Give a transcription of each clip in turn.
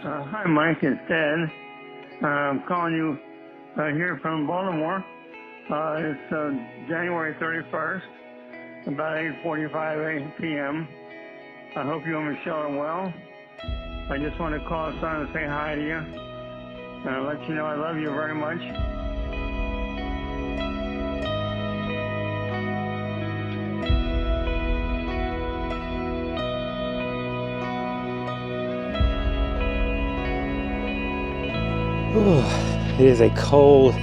Hi, Mike. It's Ted. I'm calling you here from Baltimore. It's January 31st, about 8:45 p.m. I hope you and Michelle are well. I just want to call son and say hi to you and let you know I love you very much. Ooh, it is a cold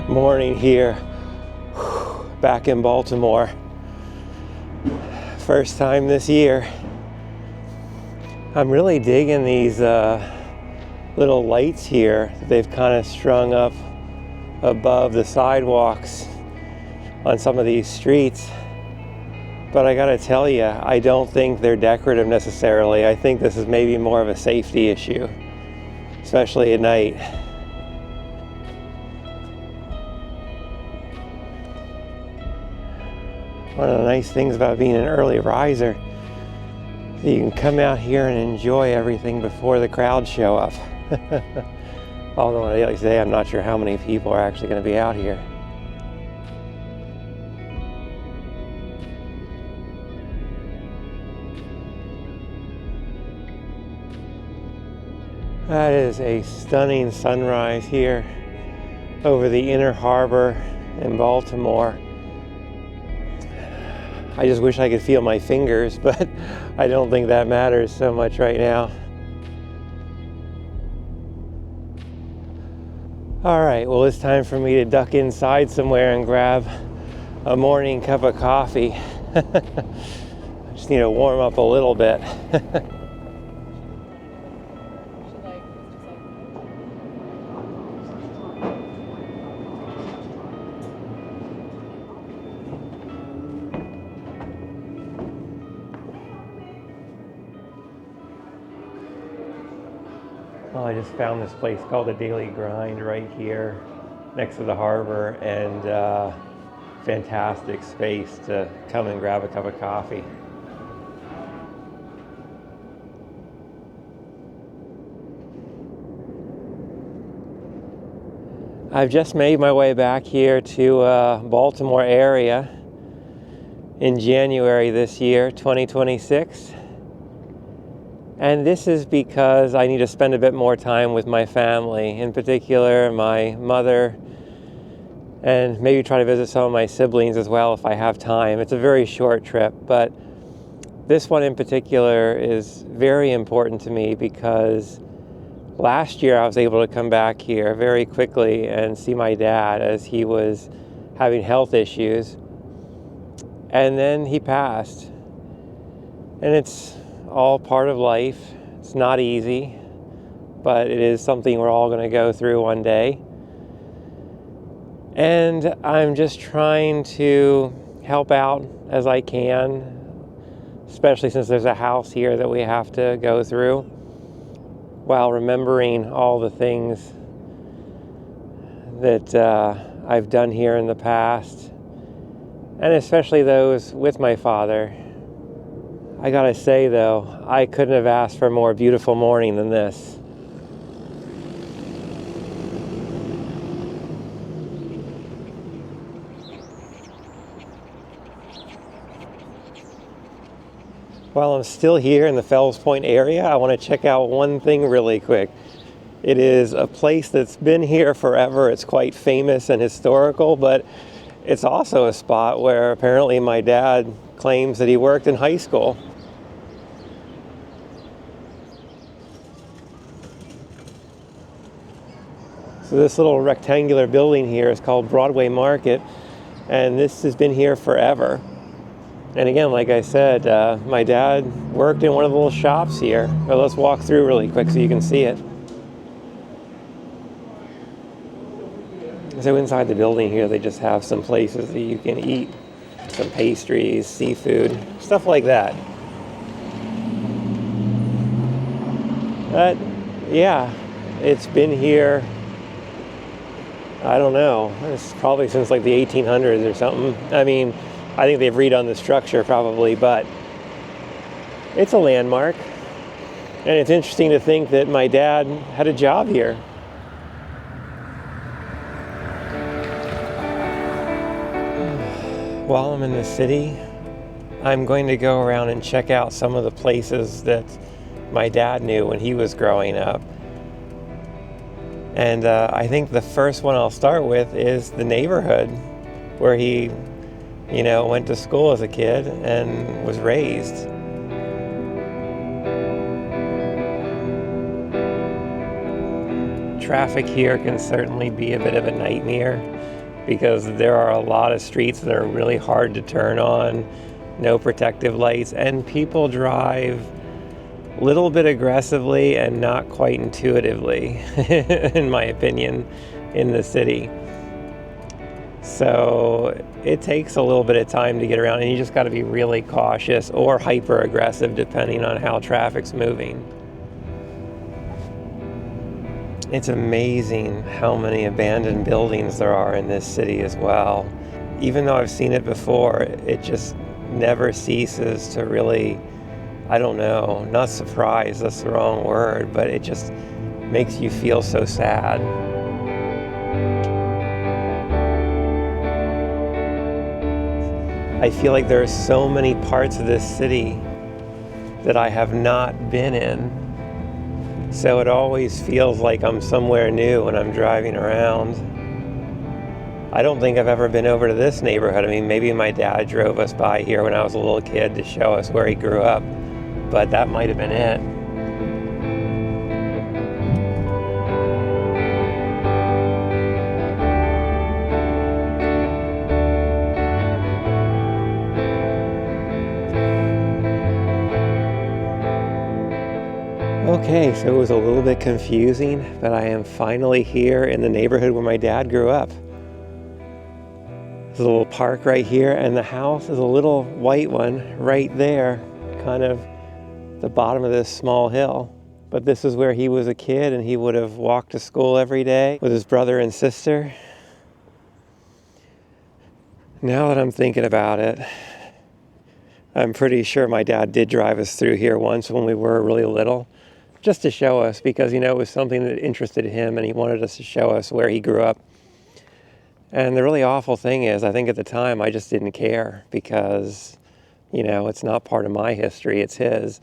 morning here, back in Baltimore. First time this year. I'm really digging these little lights here that they've kind of strung up above the sidewalks on some of these streets. But I gotta tell you, I don't think they're decorative necessarily. I think this is maybe more of a safety issue, especially at night. One of the nice things about being an early riser, you can come out here and enjoy everything before the crowds show up. Although on a daily day, I'm not sure how many people are actually going to be out here. That is a stunning sunrise here over the inner harbor in Baltimore. I just wish I could feel my fingers, but I don't think that matters so much right now. All right, well, it's time for me to duck inside somewhere and grab a morning cup of coffee. I just need to warm up a little bit. Well, I just found this place called the Daily Grind right here next to the harbor, and fantastic space to come and grab a cup of coffee. I've just made my way back here to Baltimore area in January this year, 2026. And this is because I need to spend a bit more time with my family, in particular my mother, and maybe try to visit some of my siblings as well if I have time. It's a very short trip, but this one in particular is very important to me because last year I was able to come back here very quickly and see my dad as he was having health issues, and then he passed. And it's all part of life. It's not easy, but it is something we're all going to go through one day. And I'm just trying to help out as I can, especially since there's a house here that we have to go through, while remembering all the things that I've done here in the past, and especially those with my father. I gotta say though, I couldn't have asked for a more beautiful morning than this. While I'm still here in the Fells Point area, I want to check out one thing really quick. It is a place that's been here forever. It's quite famous and historical, but it's also a spot where apparently my dad claims that he worked in high school. So this little rectangular building here is called Broadway Market, and this has been here forever. And again, like I said, my dad worked in one of the little shops here. But let's walk through really quick so you can see it. So inside the building here, they just have some places that you can eat. Some pastries, seafood, stuff like that. But yeah, it's been here, I don't know, it's probably since like the 1800s or something. I mean, I think they've redone the structure probably, but it's a landmark. And it's interesting to think that my dad had a job here. While I'm in the city, I'm going to go around and check out some of the places that my dad knew when he was growing up. And I think the first one I'll start with is the neighborhood where he, went to school as a kid and was raised. Traffic here can certainly be a bit of a nightmare because there are a lot of streets that are really hard to turn on, no protective lights, and people drive a little bit aggressively and not quite intuitively, in my opinion, in the city. So it takes a little bit of time to get around, and you just got to be really cautious or hyper aggressive depending on how traffic's moving. It's amazing how many abandoned buildings there are in this city as well. Even though I've seen it before, it just never ceases to really, I don't know, not surprise, that's the wrong word, but it just makes you feel so sad. I feel like there are so many parts of this city that I have not been in. So it always feels like I'm somewhere new when I'm driving around. I don't think I've ever been over to this neighborhood. I mean, maybe my dad drove us by here when I was a little kid to show us where he grew up, but that might have been it. Okay, so it was a little bit confusing, but I am finally here in the neighborhood where my dad grew up. There's a little park right here, and the house is a little white one right there, kind of the bottom of this small hill. But this is where he was a kid, and he would have walked to school every day with his brother and sister. Now that I'm thinking about it, I'm pretty sure my dad did drive us through here once when we were really little, just to show us, because, it was something that interested him, and he wanted us to show us where he grew up. And the really awful thing is, I think at the time I just didn't care because, it's not part of my history, it's his.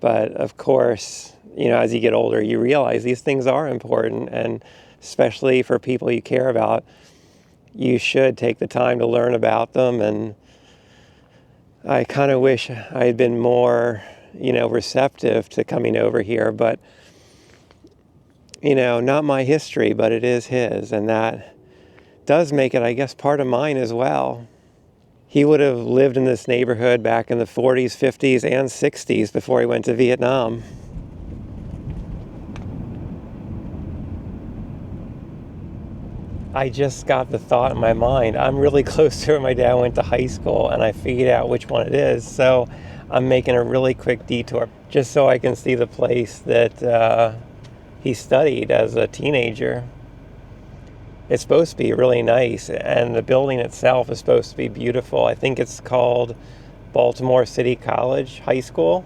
But of course, as you get older, you realize these things are important, and especially for people you care about, you should take the time to learn about them. And I kind of wish I had been more, receptive to coming over here, but, not my history, but it is his, and that does make it, I guess, part of mine as well. He would have lived in this neighborhood back in the 40s, 50s, and 60s before he went to Vietnam. I just got the thought in my mind, I'm really close to where my dad went to high school, and I figured out which one it is, so I'm making a really quick detour just so I can see the place that he studied as a teenager. It's supposed to be really nice, and the building itself is supposed to be beautiful. I think it's called Baltimore City College High School.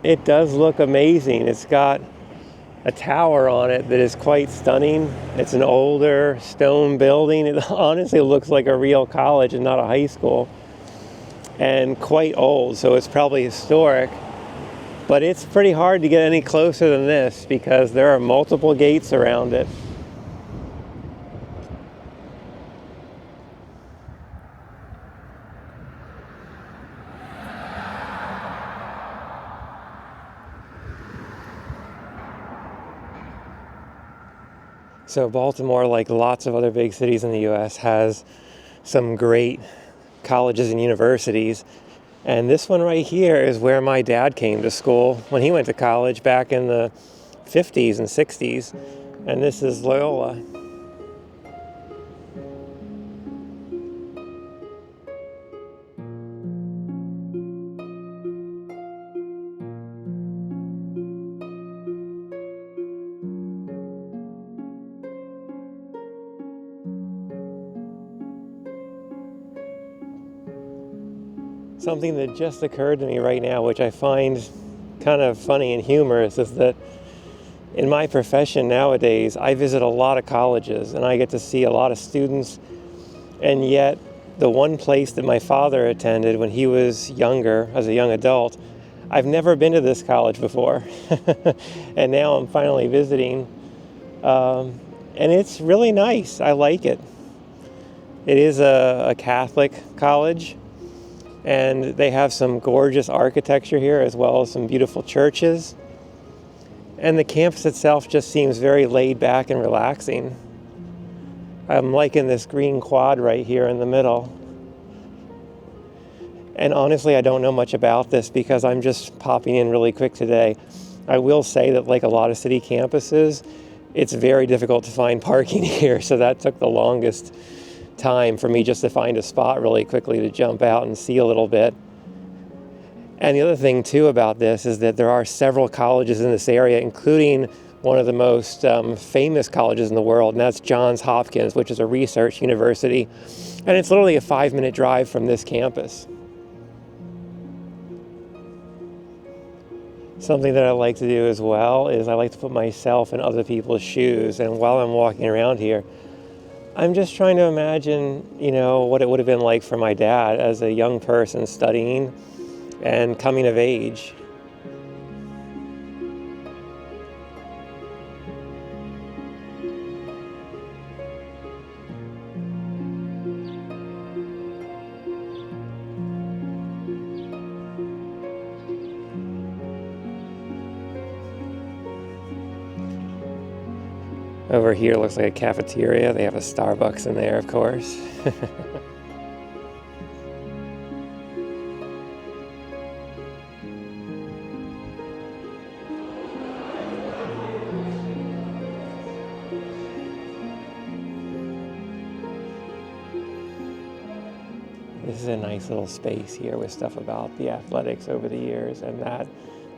It does look amazing. It's got a tower on it that is quite stunning. It's an older stone building. It honestly looks like a real college and not a high school, and quite old, so it's probably historic. But it's pretty hard to get any closer than this because there are multiple gates around it. So Baltimore, like lots of other big cities in the U.S., has some great colleges and universities. And this one right here is where my dad came to school when he went to college back in the 50s and 60s. And this is Loyola. Something that just occurred to me right now, which I find kind of funny and humorous is that in my profession nowadays, I visit a lot of colleges and I get to see a lot of students, and yet the one place that my father attended when he was younger, as a young adult, I've never been to this college before. And now I'm finally visiting, and it's really nice. I like it. It is a Catholic college, and they have some gorgeous architecture here as well as some beautiful churches. And the campus itself just seems very laid back and relaxing. I'm liking this green quad right here in the middle. And honestly, I don't know much about this because I'm just popping in really quick today. I will say that like a lot of city campuses, it's very difficult to find parking here. So that took the longest time for me just to find a spot really quickly to jump out and see a little bit. And the other thing too about this is that there are several colleges in this area, including one of the most famous colleges in the world, and that's Johns Hopkins, which is a research university. And it's literally a 5-minute drive from this campus. Something that I like to do as well is I like to put myself in other people's shoes. And while I'm walking around here, I'm just trying to imagine, what it would have been like for my dad as a young person studying and coming of age. Over here looks like a cafeteria. They have a Starbucks in there, of course. This is a nice little space here with stuff about the athletics over the years, and that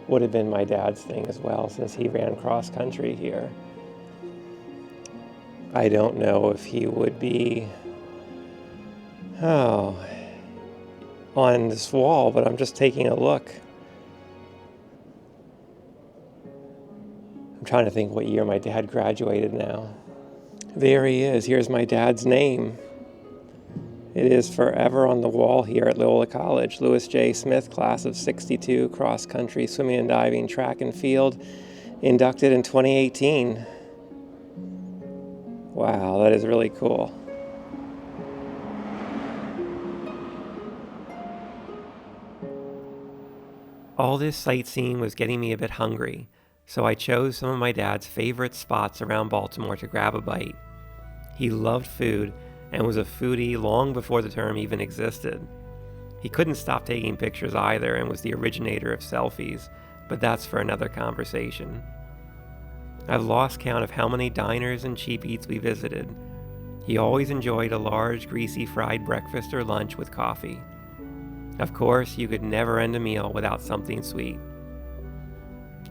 would have been my dad's thing as well since he ran cross country here. I don't know if he would be on this wall, but I'm just taking a look. I'm trying to think what year my dad graduated now. There he is. Here's my dad's name. It is forever on the wall here at Loyola College. Lewis J. Smith, class of 62, cross country, swimming and diving, track and field, inducted in 2018. Wow, that is really cool. All this sightseeing was getting me a bit hungry, so I chose some of my dad's favorite spots around Baltimore to grab a bite. He loved food and was a foodie long before the term even existed. He couldn't stop taking pictures either and was the originator of selfies, but that's for another conversation. I've lost count of how many diners and cheap eats we visited. He always enjoyed a large, greasy fried breakfast or lunch with coffee. Of course, you could never end a meal without something sweet.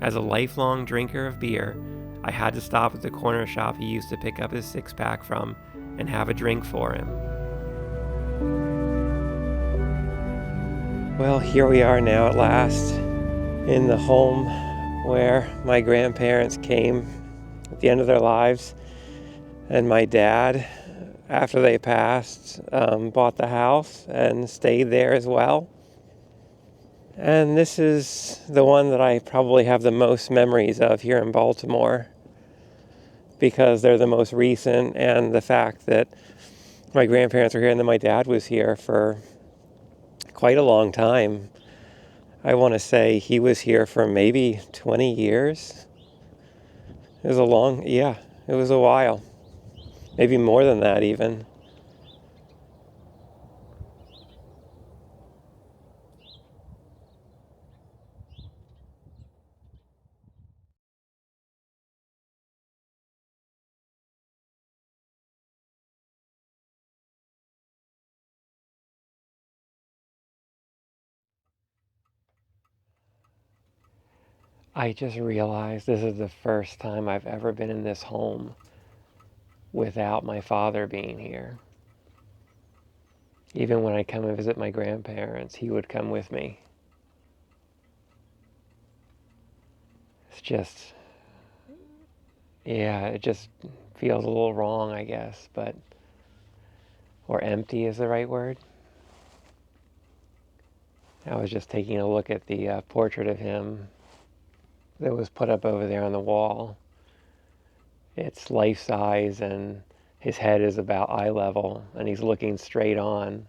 As a lifelong drinker of beer, I had to stop at the corner shop he used to pick up his six-pack from and have a drink for him. Well, here we are now at last in the home where my grandparents came at the end of their lives, and my dad, after they passed, bought the house and stayed there as well. And this is the one that I probably have the most memories of here in Baltimore because they're the most recent, and the fact that my grandparents were here and then my dad was here for quite a long time. I want to say he was here for maybe 20 years. It was it was a while. Maybe more than that even. I just realized this is the first time I've ever been in this home without my father being here. Even when I come and visit my grandparents, he would come with me. It's just, yeah, it just feels a little wrong, I guess, but, or empty is the right word. I was just taking a look at the portrait of him that was put up over there on the wall. It's life-size, and his head is about eye level, and he's looking straight on.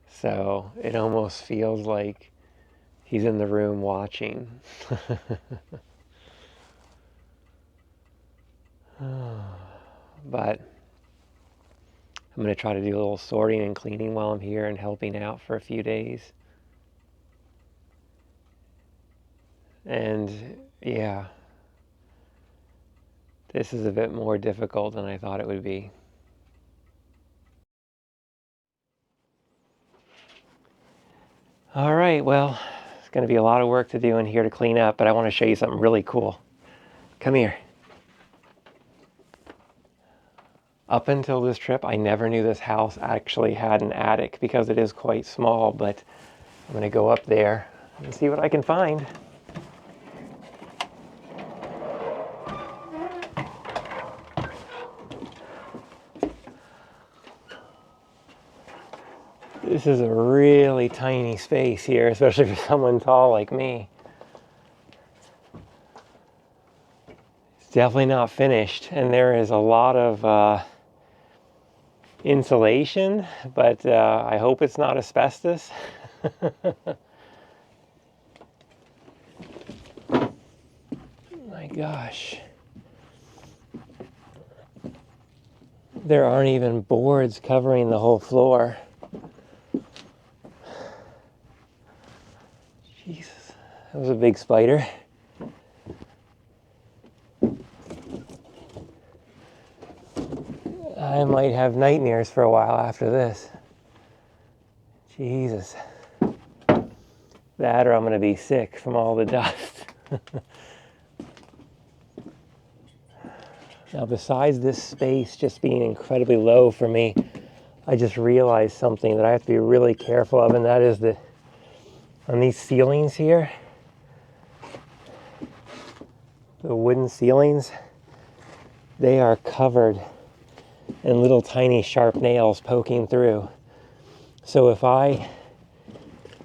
So it almost feels like he's in the room watching. But I'm going to try to do a little sorting and cleaning while I'm here and helping out for a few days. And yeah, this is a bit more difficult than I thought it would be. All right, well, it's going to be a lot of work to do in here to clean up, but I want to show you something really cool. Come here. Up until this trip, I never knew this house actually had an attic because it is quite small, but I'm going to go up there and see what I can find. This is a really tiny space here, especially for someone tall like me. It's definitely not finished, and there is a lot of insulation, but I hope it's not asbestos. My gosh. There aren't even boards covering the whole floor. Jesus, that was a big spider. I might have nightmares for a while after this. Jesus. That or I'm going to be sick from all the dust. Now, besides this space just being incredibly low for me, I just realized something that I have to be really careful of, and that is that on these ceilings here, the wooden ceilings, they are covered in little tiny sharp nails poking through. So if I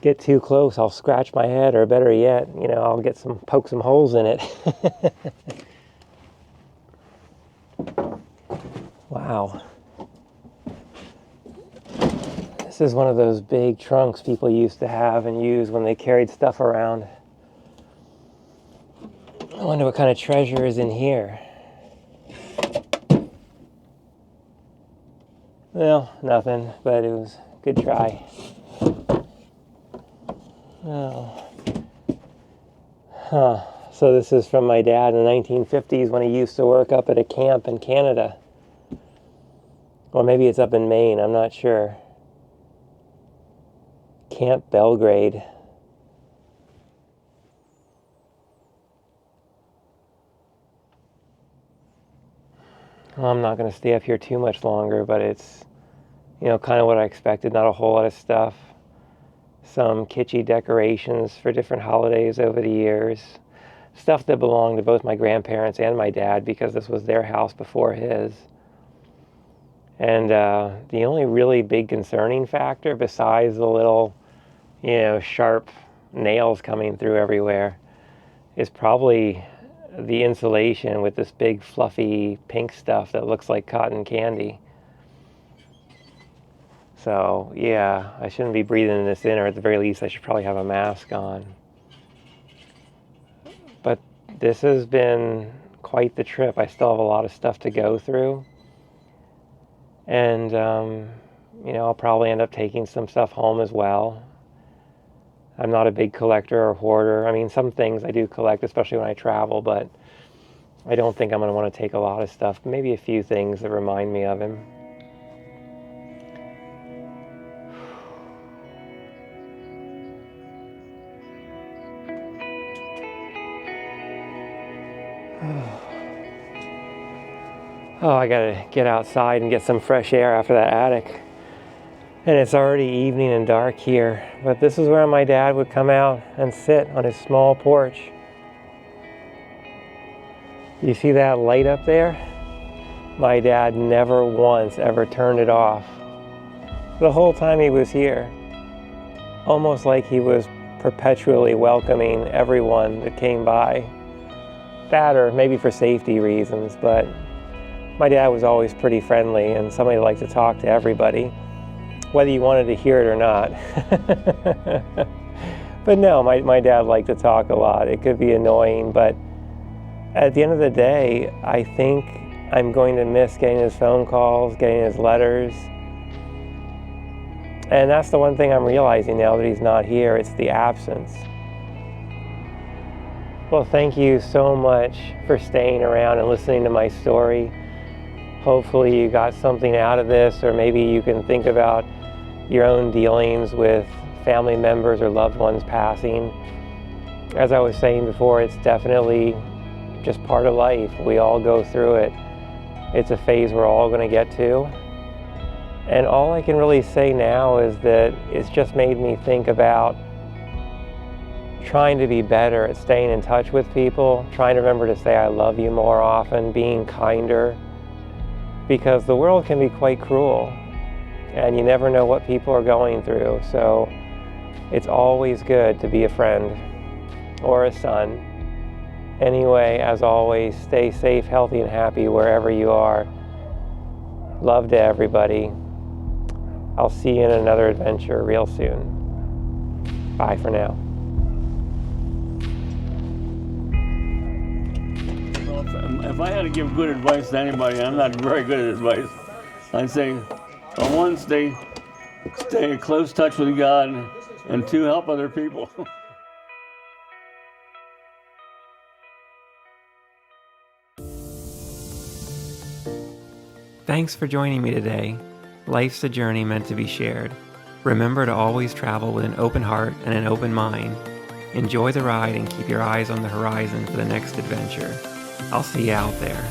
get too close, I'll scratch my head, or better yet, I'll poke some holes in it. Wow. This is one of those big trunks people used to have and use when they carried stuff around. I wonder what kind of treasure is in here. Well, nothing, but it was a good try. Oh. Huh. So this is from my dad in the 1950s when he used to work up at a camp in Canada. Or maybe it's up in Maine, I'm not sure. Camp Belgrade. Well, I'm not going to stay up here too much longer, but it's, kind of what I expected. Not a whole lot of stuff. Some kitschy decorations for different holidays over the years. Stuff that belonged to both my grandparents and my dad because this was their house before his. And the only really big concerning factor, besides the little, sharp nails coming through everywhere, is probably the insulation with this big fluffy pink stuff that looks like cotton candy. So yeah, I shouldn't be breathing this in, or at the very least I should probably have a mask on. But this has been quite the trip. I still have a lot of stuff to go through. And, I'll probably end up taking some stuff home as well. I'm not a big collector or hoarder. I mean, some things I do collect, especially when I travel, but I don't think I'm going to want to take a lot of stuff. Maybe a few things that remind me of him. Oh, I gotta get outside and get some fresh air after that attic. And it's already evening and dark here, but this is where my dad would come out and sit on his small porch. You see that light up there? My dad never once ever turned it off. The whole time he was here. Almost like he was perpetually welcoming everyone that came by. That or maybe for safety reasons, but my dad was always pretty friendly and somebody liked to talk to everybody, whether you wanted to hear it or not. But no, my dad liked to talk a lot. It could be annoying, but at the end of the day, I think I'm going to miss getting his phone calls, getting his letters. And that's the one thing I'm realizing now that he's not here. It's the absence. Well, thank you so much for staying around and listening to my story. Hopefully you got something out of this, or maybe you can think about your own dealings with family members or loved ones passing. As I was saying before, it's definitely just part of life. We all go through it. It's a phase we're all going to get to. And all I can really say now is that it's just made me think about trying to be better at staying in touch with people, trying to remember to say I love you more often, being kinder, because the world can be quite cruel and you never know what people are going through. So it's always good to be a friend or a son. Anyway, as always, stay safe, healthy, and happy wherever you are. Love to everybody. I'll see you in another adventure real soon. Bye for now. Well, if I had to give good advice to anybody, I'm not very good at advice. I'd say, one, stay in close touch with God, and two, help other people. Thanks for joining me today. Life's a journey meant to be shared. Remember to always travel with an open heart and an open mind. Enjoy the ride and keep your eyes on the horizon for the next adventure. I'll see you out there.